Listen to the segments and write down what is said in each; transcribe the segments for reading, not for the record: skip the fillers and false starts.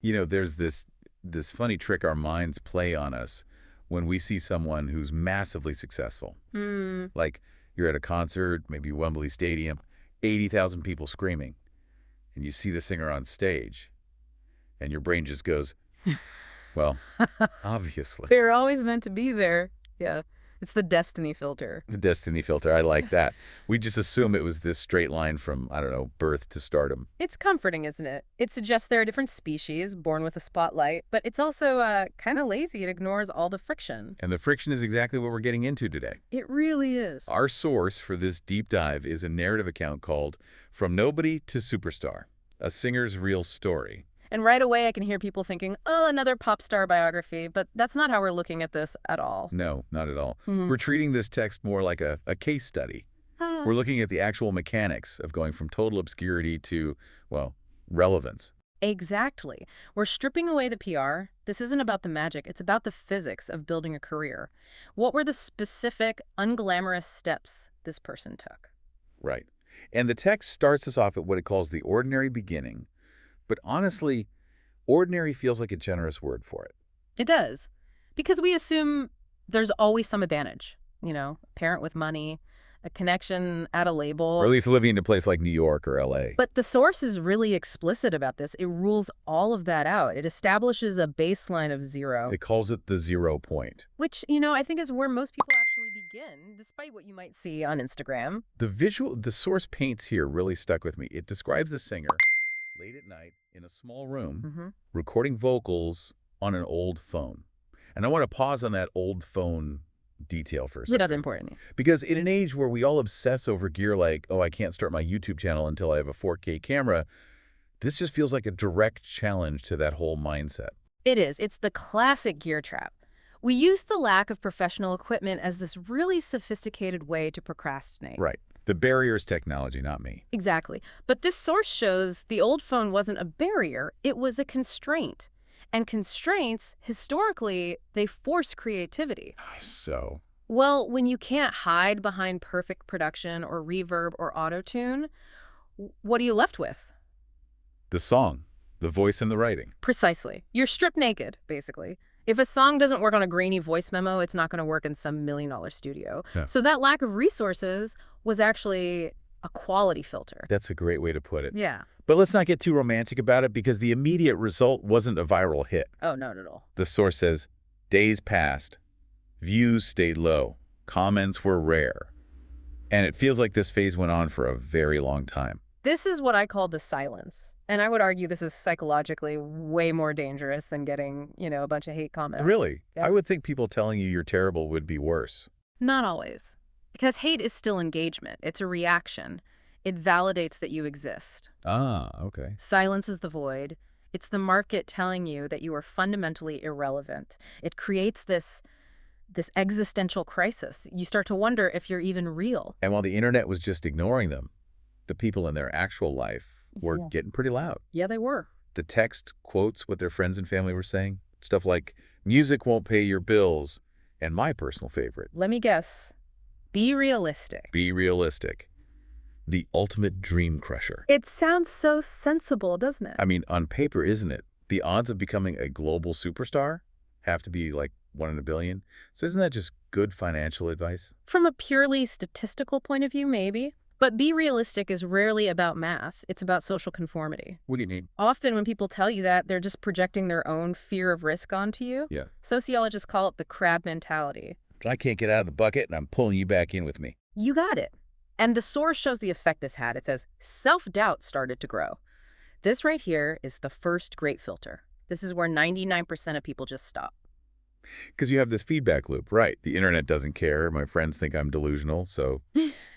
There's this funny trick our minds play on us when we see someone who's massively successful. Hmm. Like you're at a concert, maybe Wembley Stadium, 80,000 people screaming, and you see the singer on stage, and your brain just goes, well, obviously. They're always meant to be there. Yeah. It's the destiny filter. The destiny filter, I like that. We just assume it was this straight line from, I don't know, birth to stardom. It's comforting, isn't it? It suggests there are different species born with a spotlight, but it's also kind of lazy. It ignores all the friction. And the friction is exactly what we're getting into today. It really is. Our source for this deep dive is a narrative account called From Nobody to Superstar, a singer's real story. And right away I can hear people thinking, oh, another pop star biography, but that's not how we're looking at this at all. No, not at all. Mhm. We're treating this text more like a case study. Ah. We're looking at the actual mechanics of going from total obscurity to, well, relevance. Exactly. We're stripping away the PR. This isn't about the magic. It's about the physics of building a career. What were the specific, unglamorous steps this person took? Right. And the text starts us off at what it calls the ordinary beginning. But honestly, ordinary feels like a generous word for it. It does. Because we assume there's always some advantage. A parent with money, a connection at a label. Or at least living in a place like New York or L.A. But the source is really explicit about this. It rules all of that out. It establishes a baseline of 0. It calls it the 0 point. Which, I think is where most people actually begin, despite what you might see on Instagram. The visual the source paints here really stuck with me. It describes the singer late at night in a small room, recording vocals on an old phone. And I want to pause on that old phone detail for a second. That's important. Because in an age where we all obsess over gear like, oh, I can't start my YouTube channel until I have a 4K camera, this just feels like a direct challenge to that whole mindset. It is. It's the classic gear trap. We use the lack of professional equipment as this really sophisticated way to procrastinate. Right. The barrier is technology, not me. Exactly. But this source shows the old phone wasn't a barrier, it was a constraint. And constraints, historically, they force creativity. So? Well, when you can't hide behind perfect production or reverb or auto-tune, what are you left with? The song, the voice and the writing. Precisely. You're stripped naked, basically. If a song doesn't work on a grainy voice memo, it's not going to work in some $1 million studio. Yeah. So that lack of resources was actually a quality filter. That's a great way to put it. Yeah. But let's not get too romantic about it because the immediate result wasn't a viral hit. Oh, not at all. The source says, days passed, views stayed low, comments were rare. And it feels like this phase went on for a very long time. This is what I call the silence. And I would argue this is psychologically way more dangerous than getting, a bunch of hate comments. Really? Yeah. I would think people telling you you're terrible would be worse. Not always. Because hate is still engagement. It's a reaction. It validates that you exist. Ah, okay. Silence is the void. It's the market telling you that you are fundamentally irrelevant. It creates this existential crisis. You start to wonder if you're even real. And while the internet was just ignoring them, the people in their actual life were getting pretty loud. Yeah, they were. The text quotes what their friends and family were saying. Stuff like, music won't pay your bills, and my personal favorite. Let me guess. Be realistic. Be realistic. The ultimate dream crusher. It sounds so sensible, doesn't it? I mean, on paper, isn't it? The odds of becoming a global superstar have to be like 1 in a billion. So isn't that just good financial advice? From a purely statistical point of view, maybe. But be realistic is rarely about math. It's about social conformity. What do you mean? Often when people tell you that, they're just projecting their own fear of risk onto you. Yeah. Sociologists call it the crab mentality. I can't get out of the bucket, and I'm pulling you back in with me. You got it. And the source shows the effect this had. It says, self-doubt started to grow. This right here is the first great filter. This is where 99% of people just stop. Because you have this feedback loop, right? The internet doesn't care. My friends think I'm delusional, so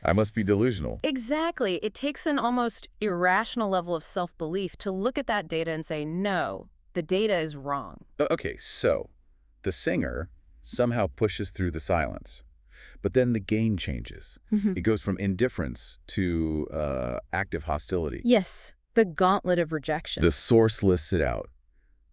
I must be delusional. Exactly. It takes an almost irrational level of self-belief to look at that data and say, no, the data is wrong. Okay, so the singer somehow pushes through the silence, but then the game changes. It goes from indifference to active hostility. Yes, the gauntlet of rejection. The source lists it out.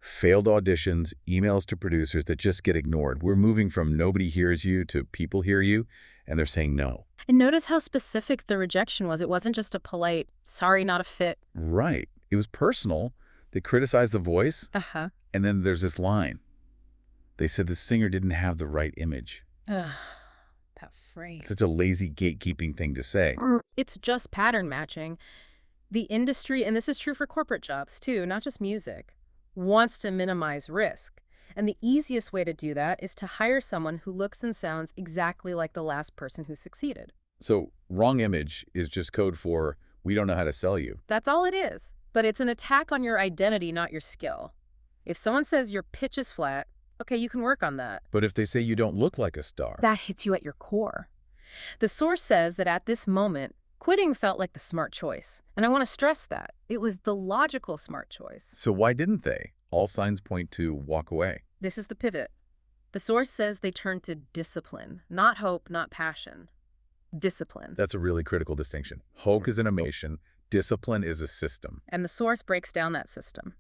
Failed auditions, emails to producers that just get ignored. We're moving from nobody hears you to people hear you, and they're saying no. And notice how specific the rejection was. It wasn't just a polite, sorry, not a fit. Right. It was personal, They criticized the voice, Uh-huh. and then there's this line. They said the singer didn't have the right image. Ugh, that phrase. Such a lazy gatekeeping thing to say. It's just pattern matching. The industry, and this is true for corporate jobs too, not just music, wants to minimize risk. And the easiest way to do that is to hire someone who looks and sounds exactly like the last person who succeeded. So wrong image is just code for we don't know how to sell you. That's all it is. But it's an attack on your identity, not your skill. If someone says your pitch is flat, okay, you can work on that. But if they say you don't look like a star, That hits you at your core. The source says that at this moment, quitting felt like the smart choice. And I want to stress that. It was the logical smart choice. so why didn't they? All signs point to walk away. This is the pivot. The source says they turned to discipline, not hope, not passion. Discipline. That's a really critical distinction. Hope is an emotion. Discipline is a system. And the source breaks down that system.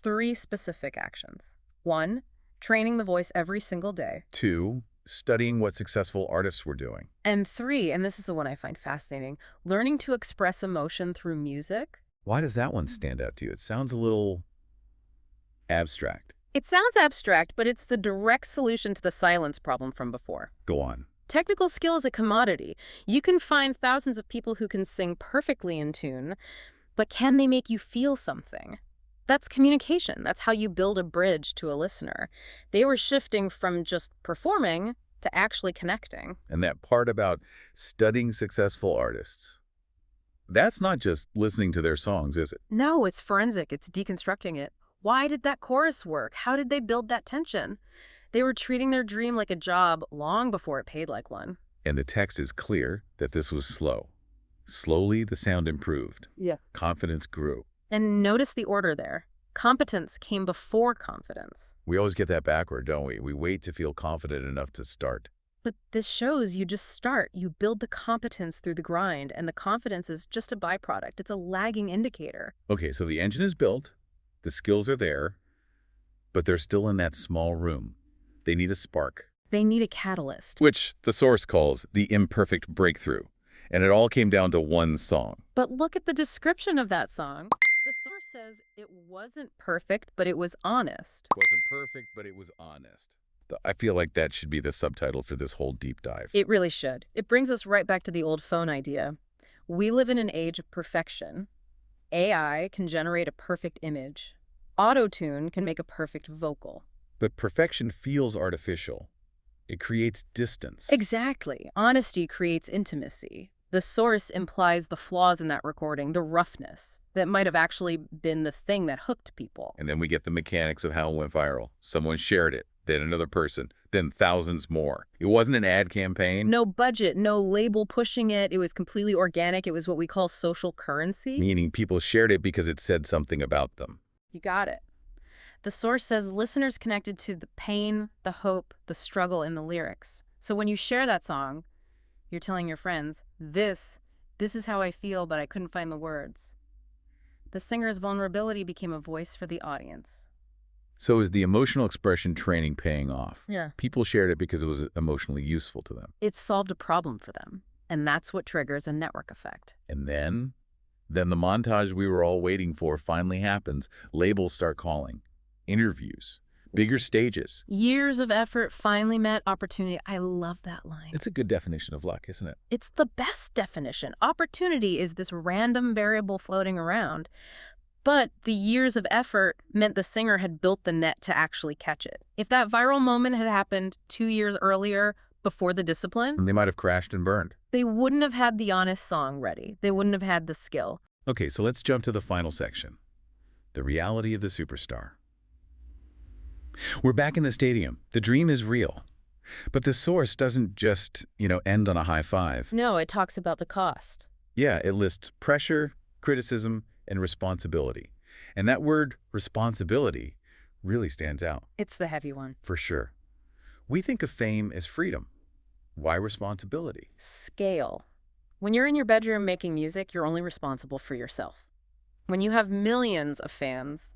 3 specific actions. 1, training the voice every single day. 2, studying what successful artists were doing. And 3, and this is the one I find fascinating, learning to express emotion through music. Why does that one stand out to you? It sounds a little abstract. It sounds abstract, but it's the direct solution to the silence problem from before. Go on. Technical skill is a commodity. You can find thousands of people who can sing perfectly in tune, but can they make you feel something? That's communication. That's how you build a bridge to a listener. They were shifting from just performing to actually connecting. And that part about studying successful artists, that's not just listening to their songs, is it? No, it's forensic. It's deconstructing it. Why did that chorus work? How did they build that tension? They were treating their dream like a job long before it paid like one. And the text is clear that this was slow. Slowly, the sound improved. Yeah. Confidence grew. And notice the order there. Competence came before confidence. We always get that backward, don't we? We wait to feel confident enough to start. But this shows you just start. You build the competence through the grind, and the confidence is just a byproduct. It's a lagging indicator. Okay, so the engine is built, the skills are there, but they're still in that small room. They need a spark, They need a catalyst. which the source calls the imperfect breakthrough. And it all came down to one song. But look at the description of that song. The source says it wasn't perfect, but it was honest. It wasn't perfect, but it was honest. I feel like that should be the subtitle for this whole deep dive. It really should. It brings us right back to the old phone idea. We live in an age of perfection. AI can generate a perfect image. Auto-tune can make a perfect vocal. But perfection feels artificial. It creates distance. Exactly. Honesty creates intimacy. The source implies the flaws in that recording, the roughness, that might have actually been the thing that hooked people. And then we get the mechanics of how it went viral. Someone shared it, then another person, then thousands more. It wasn't an ad campaign. No budget, no label pushing it. It was completely organic. It was what we call social currency. Meaning people shared it because it said something about them. You got it. The source says listeners connected to the pain, the hope, the struggle in the lyrics. So when you share that song, you're telling your friends, this is how I feel, but I couldn't find the words. The singer's vulnerability became a voice for the audience. So is the emotional expression training paying off? Yeah. People shared it because it was emotionally useful to them. It solved a problem for them. And that's what triggers a network effect. And then the montage we were all waiting for finally happens. Labels start calling. Interviews. Bigger stages. Years of effort finally met opportunity. I love that line. It's a good definition of luck, isn't it? It's the best definition. Opportunity is this random variable floating around. But the years of effort meant the singer had built the net to actually catch it. If that viral moment had happened 2 years earlier, before the discipline, And they might have crashed and burned. they wouldn't have had the honest song ready. They wouldn't have had the skill. Okay, so let's jump to the final section. The reality of the superstar. We're back in the stadium. The dream is real. But the source doesn't just, end on a high five. No, it talks about the cost. Yeah, it lists pressure, criticism, and responsibility. And that word, responsibility, really stands out. It's the heavy one. For sure. We think of fame as freedom. Why responsibility? Scale. When you're in your bedroom making music, you're only responsible for yourself. When you have millions of fans,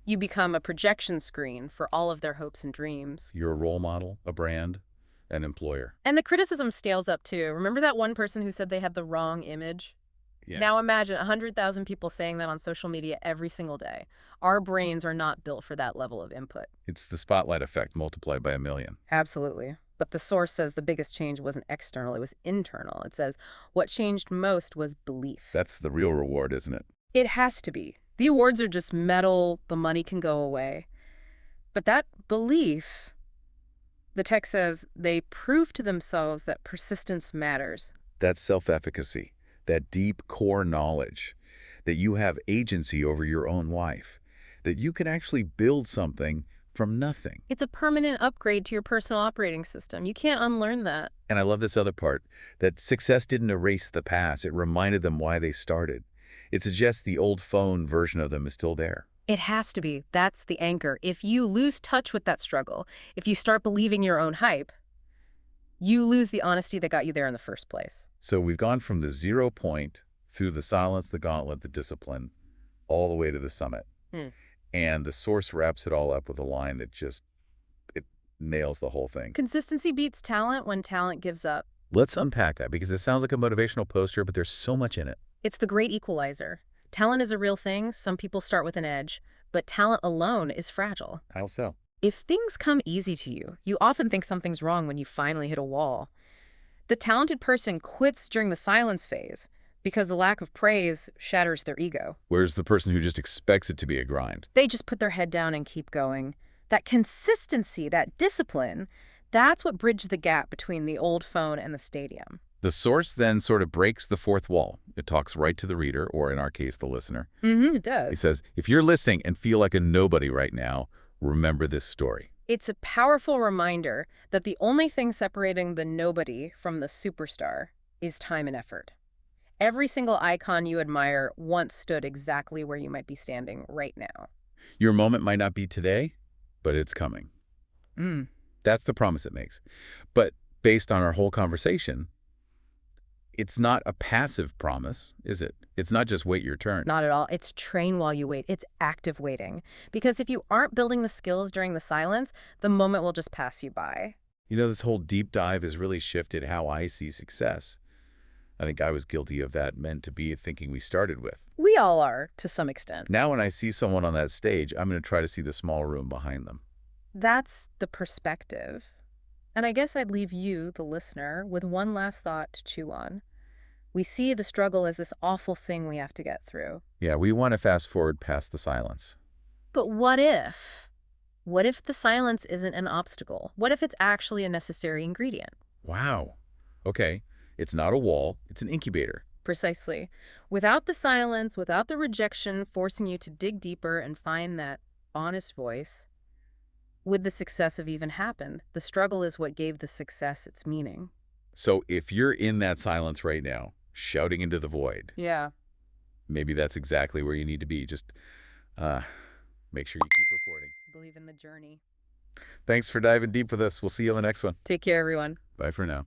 you become a projection screen for all of their hopes and dreams. You're a role model, a brand, an employer. And the criticism scales up too. Remember that one person who said they had the wrong image? Yeah. Now imagine 100,000 people saying that on social media every single day. Our brains are not built for that level of input. It's the spotlight effect multiplied by a million. Absolutely. But the source says the biggest change wasn't external, it was internal. It says what changed most was belief. That's the real reward, isn't it? It has to be. The awards are just metal, the money can go away. But that belief, the text says, they prove to themselves that persistence matters. That's self-efficacy, that deep core knowledge that you have agency over your own life, that you can actually build something from nothing. It's a permanent upgrade to your personal operating system. You can't unlearn that. And I love this other part, that success didn't erase the past. It reminded them why they started. It suggests the old phone version of them is still there. It has to be. That's the anchor. If you lose touch with that struggle, if you start believing your own hype, you lose the honesty that got you there in the first place. So we've gone from the 0 point through the silence, the gauntlet, the discipline, all the way to the summit. And the source wraps it all up with a line that it nails the whole thing. Consistency beats talent when talent gives up. Let's unpack that, because it sounds like a motivational poster, but there's so much in it. It's the great equalizer. Talent is a real thing. Some people start with an edge, but talent alone is fragile. How so? If things come easy to you, you often think something's wrong when you finally hit a wall. The talented person quits during the silence phase because the lack of praise shatters their ego. Whereas the person who just expects it to be a grind. They just put their head down and keep going. That consistency, that discipline, that's what bridged the gap between the old phone and the stadium. The source then sort of breaks the fourth wall. It talks right to the reader, or in our case, the listener. It does. He says, if you're listening and feel like a nobody right now, remember this story. It's a powerful reminder that the only thing separating the nobody from the superstar is time and effort. Every single icon you admire once stood exactly where you might be standing right now. Your moment might not be today, but it's coming. That's the promise it makes. But based on our whole conversation, it's not a passive promise, is it? It's not just wait your turn. Not at all. It's train while you wait. It's active waiting. Because if you aren't building the skills during the silence, the moment will just pass you by. You know, this whole deep dive has really shifted how I see success. I think I was guilty of that meant to be thinking we started with. We all are, to some extent. Now when I see someone on that stage, I'm going to try to see the small room behind them. That's the perspective. And I guess I'd leave you, the listener, with one last thought to chew on. We see the struggle as this awful thing we have to get through. Yeah, we want to fast forward past the silence. But what if? What if the silence isn't an obstacle? What if it's actually a necessary ingredient? Wow. Okay, it's not a wall, it's an incubator. Precisely. Without the silence, without the rejection forcing you to dig deeper and find that honest voice, would the success have even happened? The struggle is what gave the success its meaning. So if you're in that silence right now, shouting into the void, Yeah. maybe that's exactly where you need to be. Just make sure you keep recording. Believe in the journey. Thanks for diving deep with us. We'll see you on the next one. Take care, everyone. Bye for now.